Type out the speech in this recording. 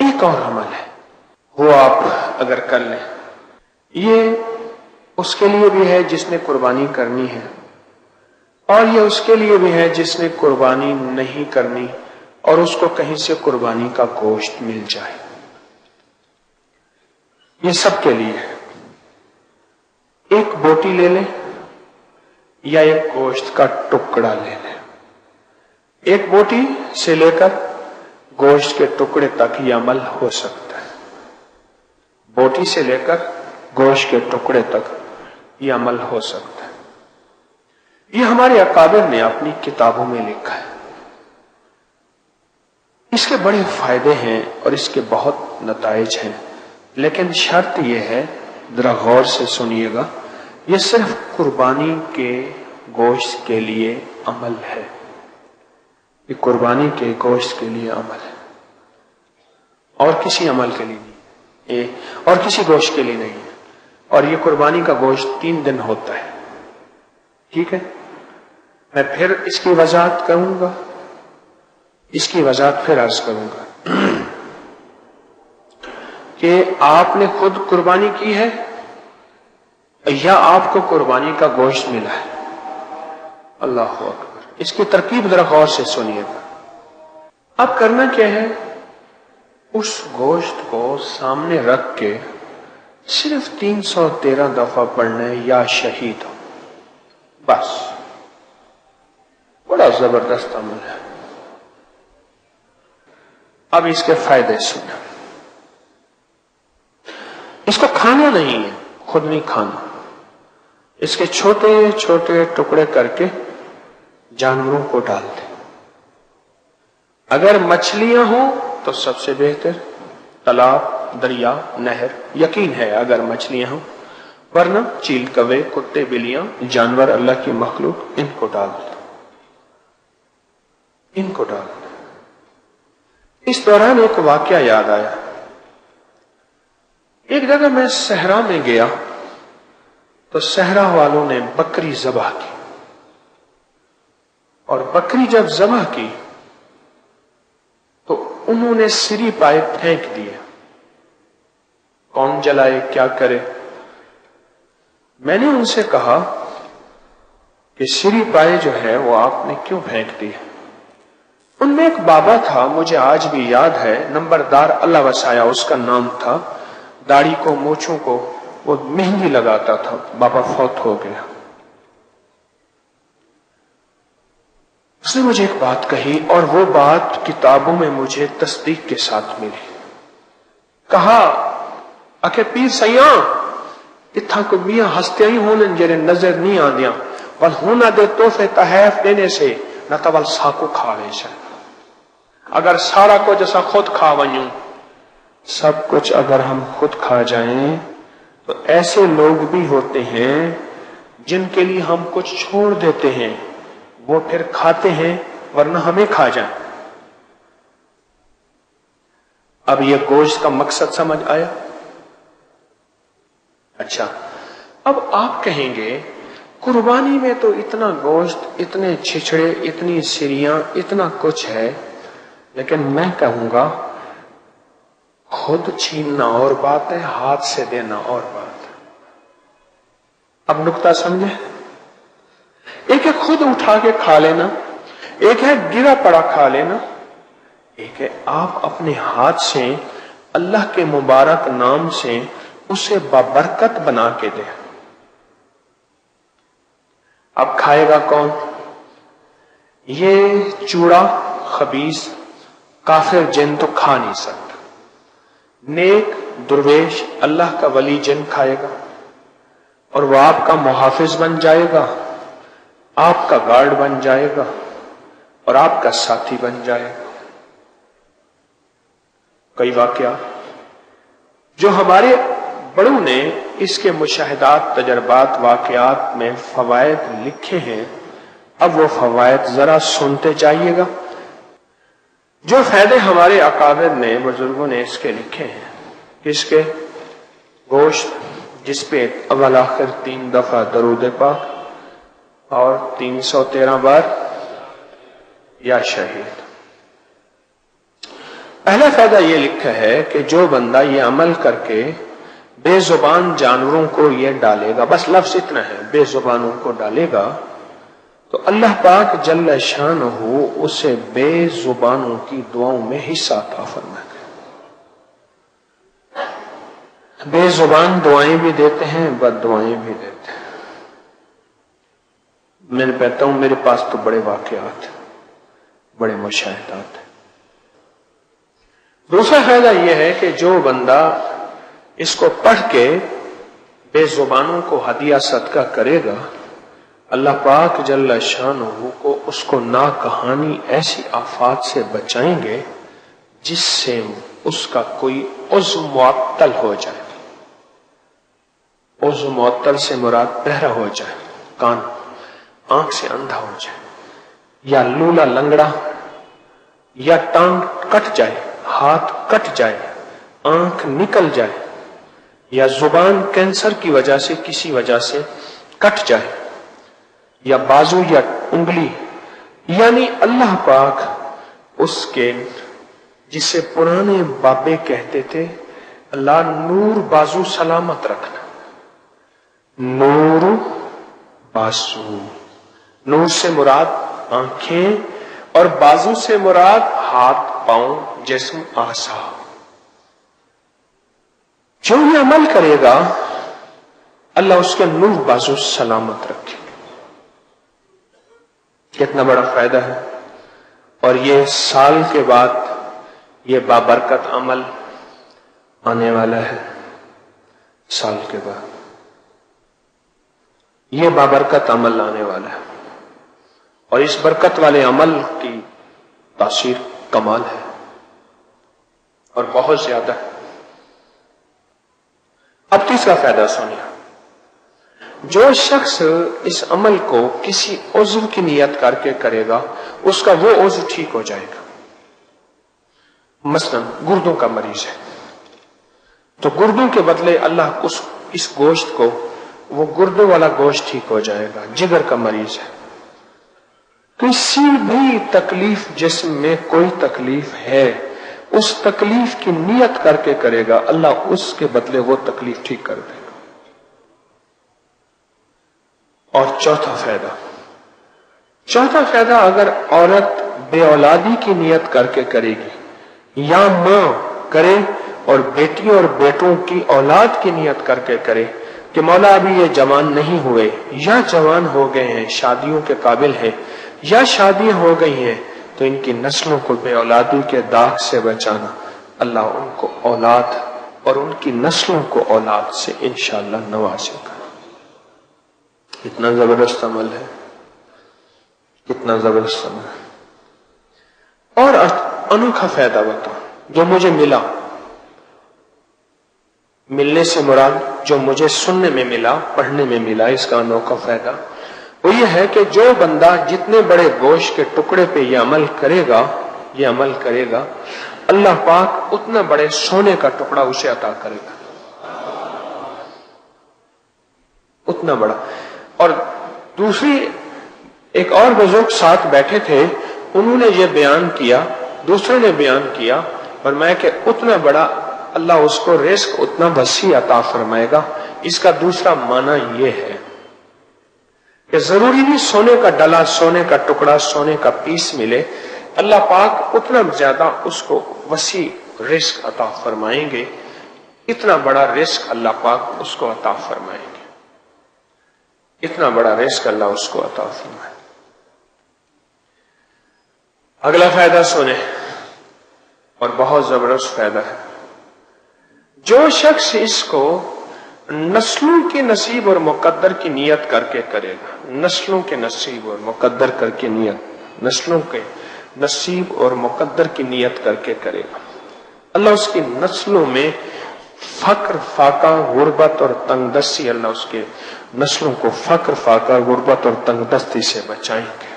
ایک اور عمل ہے، وہ آپ اگر کر لیں، یہ اس کے لیے بھی ہے جس نے قربانی کرنی ہے، اور یہ اس کے لیے بھی ہے جس نے قربانی نہیں کرنی اور اس کو کہیں سے قربانی کا گوشت مل جائے۔ یہ سب کے لیے ہے۔ ایک بوٹی لے لیں یا ایک گوشت کا ٹکڑا لے لیں۔ ایک بوٹی سے لے کر گوشت کے ٹکڑے تک یہ عمل ہو سکتا ہے۔ بوٹی سے لے کر گوشت کے ٹکڑے تک یہ عمل ہو سکتا ہے۔ یہ ہمارے اکابر نے اپنی کتابوں میں لکھا ہے۔ اس کے بڑے فائدے ہیں اور اس کے بہت نتائج ہیں، لیکن شرط یہ ہے، ذرا غور سے سنیے گا، یہ صرف قربانی کے گوشت کے لیے عمل ہے۔ یہ قربانی کے گوشت کے لیے عمل ہے، اور کسی عمل کے لیے نہیں، اور کسی گوشت کے لیے نہیں ہے۔ اور یہ قربانی کا گوشت 3 دن ہوتا ہے۔ ٹھیک ہے، میں پھر اس کی وضاحت کروں گا، اس کی وضاحت پھر عرض کروں گا کہ آپ نے خود قربانی کی ہے یا آپ کو قربانی کا گوشت ملا ہے۔ اللہ اکبر، اس کی ترکیب ذرا غور سے سنیے گا۔ اب کرنا کیا ہے، اس گوشت کو سامنے رکھ کے صرف 313 دفعہ پڑھنا ہے، یا شہید ہو، بس۔ بڑا زبردست عمل ہے۔ اب اس کے فائدے سنیں۔ اس کو کھانا نہیں ہے، خود نہیں کھانا، اس کے چھوٹے چھوٹے ٹکڑے کر کے جانوروں کو ڈال دیں۔ اگر مچھلیاں ہوں تو سب سے بہتر، تالاب، دریا، نہر، یقین ہے اگر مچھلیاں ہوں، ورنہ چیل، کوے، کتے، بلیاں، جانور اللہ کی مخلوق، ان کو ڈال دیں، ان کو ڈال دیں۔ اس دوران ایک واقعہ یاد آیا۔ ایک جگہ میں صحرا میں گیا تو صحرا والوں نے بکری ذبح کی، اور بکری جب ذبح کی تو انہوں نے سری پائے پھینک دیے۔ کون جلائے، کیا کرے؟ میں نے ان سے کہا کہ سری پائے جو ہے وہ آپ نے کیوں پھینک دی؟ ان میں ایک بابا تھا، مجھے آج بھی یاد ہے، نمبردار، اللہ وسایا اس کا نام تھا، داڑھی کو، مونچھوں کو وہ مہندی لگاتا تھا، بابا فوت ہو گیا۔ اس نے مجھے ایک بات کہی، اور وہ بات کتابوں میں مجھے تصدیق کے ساتھ ملی۔ کہا کہ پیر سیاں اتھا کو میاں ہستیاں ہی ہونن جڑے نظر نہیں آندیاں، ول ہونا دے تحفے تحائف دینے سے نہ تو ول ساکو کھا لے سے۔ اگر سارا کچھ جیسا خود کھا ونیوں، سب کچھ اگر ہم خود کھا جائیں، تو ایسے لوگ بھی ہوتے ہیں جن کے لیے ہم کچھ چھوڑ دیتے ہیں، وہ پھر کھاتے ہیں ورنہ ہمیں کھا جائیں۔ اب یہ گوشت کا مقصد سمجھ آیا؟ اچھا، اب آپ کہیں گے قربانی میں تو اتنا گوشت، اتنے چھچڑے، اتنی سریاں، اتنا کچھ ہے، لیکن میں کہوں گا خود چھیننا اور بات ہے، ہاتھ سے دینا اور بات ہے۔ اب نقطہ سمجھے؟ ایک ہے خود اٹھا کے کھا لینا، ایک ہے گرا پڑا کھا لینا، ایک ہے آپ اپنے ہاتھ سے اللہ کے مبارک نام سے اسے بابرکت بنا کے دیں۔ اب کھائے گا کون؟ یہ چوڑا خبیث کافر جن تو کھا نہیں سکتا۔ نیک درویش اللہ کا ولی جن کھائے گا، اور وہ آپ کا محافظ بن جائے گا، آپ کا گارڈ بن جائے گا، اور آپ کا ساتھی بن جائے گا۔ کئی واقعہ جو ہمارے بڑوں نے اس کے مشاہدات، تجربات، واقعات میں فوائد لکھے ہیں، اب وہ فوائد ذرا سنتے جائیے گا۔ جو فائدے ہمارے اکابر نے، بزرگوں نے اس کے لکھے ہیں، اس کے گوشت جس پہ اول آخر 3 دفعہ درود پاک اور 313 بار یا شہید۔ پہلا فائدہ یہ لکھا ہے کہ جو بندہ یہ عمل کر کے بے زبان جانوروں کو یہ ڈالے گا، بس لفظ اتنا ہے، بے زبانوں کو ڈالے گا، تو اللہ پاک جل شانہ اسے بے زبانوں کی دعاؤں میں حصہ عطا فرمائے گا۔ بے زبان دعائیں بھی دیتے ہیں، بد دعائیں بھی دیتے ہیں۔ میں کہتا ہوں میرے پاس تو بڑے واقعات ہیں، بڑے مشاہدات ہیں۔ دوسرا فائدہ یہ ہے کہ جو بندہ اس کو پڑھ کے بے زبانوں کو ہدیہ صدقہ کرے گا، اللہ پاک جل شانہ کو اس کو ناکہانی ایسی آفات سے بچائیں گے جس سے اس کا کوئی عضو معطل ہو جائے۔ عضو معطل سے مراد بہرا ہو جائے، کان، آنکھ سے اندھا ہو جائے، یا لولا لنگڑا، یا ٹانگ کٹ جائے، ہاتھ کٹ جائے، آنکھ نکل جائے، یا زبان کینسر کی وجہ سے کسی وجہ سے کٹ جائے، یا بازو یا انگلی، یعنی اللہ پاک اس کے جسے پرانے بابے کہتے تھے اللہ نور بازو سلامت رکھنا، نور بازو، نور سے مراد آنکھیں اور بازو سے مراد ہاتھ پاؤں جسم اعضاء۔ جو یہ عمل کرے گا اللہ اس کے نور بازو سلامت رکھے۔ کتنا بڑا فائدہ ہے، اور یہ سال کے بعد یہ بابرکت عمل آنے والا ہے۔ سال کے بعد یہ بابرکت عمل آنے والا ہے، اور اس برکت والے عمل کی تاثیر کمال ہے اور بہت زیادہ ہے۔ اب تیسرا فائدہ سنیے، جو شخص اس عمل کو کسی عضو کی نیت کر کے کرے گا اس کا وہ عضو ٹھیک ہو جائے گا۔ مثلا گردوں کا مریض ہے تو گردوں کے بدلے اللہ اس گوشت کو، وہ گردوں والا گوشت ٹھیک ہو جائے گا۔ جگر کا مریض ہے، کسی بھی تکلیف جسم میں کوئی تکلیف ہے اس تکلیف کی نیت کر کے کرے گا اللہ اس کے بدلے وہ تکلیف ٹھیک کر دے گا۔ اور چوتھا فائدہ اگر عورت بے اولادی کی نیت کر کے کرے گی، یا ماں کرے اور بیٹیوں اور بیٹوں کی اولاد کی نیت کر کے کرے کہ مولا ابھی یہ جوان نہیں ہوئے یا جوان ہو گئے ہیں، شادیوں کے قابل ہیں یا شادیاں ہو گئی ہیں، تو ان کی نسلوں کو بے اولادی کے داغ سے بچانا، اللہ ان کو اولاد اور ان کی نسلوں کو اولاد سے انشاءاللہ نوازے گا۔ کتنا زبردست عمل ہے، کتنا زبردست عمل ہے۔ اور انوکھا فائدہ بتاؤ جو مجھے ملا، ملنے سے مراد جو مجھے سننے میں ملا، پڑھنے میں ملا، اس کا انوکھا فائدہ وہ یہ ہے کہ جو بندہ جتنے بڑے گوشت کے ٹکڑے پہ یہ عمل کرے گا اللہ پاک اتنا بڑے سونے کا ٹکڑا اسے عطا کرے گا، اتنا بڑا۔ اور دوسری ایک اور بزرگ ساتھ بیٹھے تھے، انہوں نے یہ بیان کیا، دوسرے نے بیان کیا، اور میں کہ اتنا بڑا اللہ اس کو رزق اتنا وسیع عطا فرمائے گا۔ اس کا دوسرا معنی یہ ہے کہ ضروری نہیں سونے کا ڈلا، سونے کا ٹکڑا، سونے کا پیس ملے، اللہ پاک اتنا زیادہ اس کو وسیع رزق عطا فرمائیں گے، اتنا بڑا رزق اللہ پاک اس کو عطا فرمائیں گے، اتنا بڑا رزق اللہ اس کو عطا فرمائے۔ اگلا فائدہ سنیں، اور بہت زبردست فائدہ ہے۔ جو شخص اس کو نسلوں کے نصیب اور مقدر کی نیت کر کے کرے گا، نسلوں کے نصیب اور مقدر کر کے نیت، نسلوں کے نصیب اور مقدر کی نیت کر کے کرے گا، اللہ اس کی نسلوں میں فقر، فاقہ، غربت اور تنگ دستی، اللہ اس کے نسلوں کو فقر، فاقہ، غربت اور تنگ دستی سے بچائیں گے۔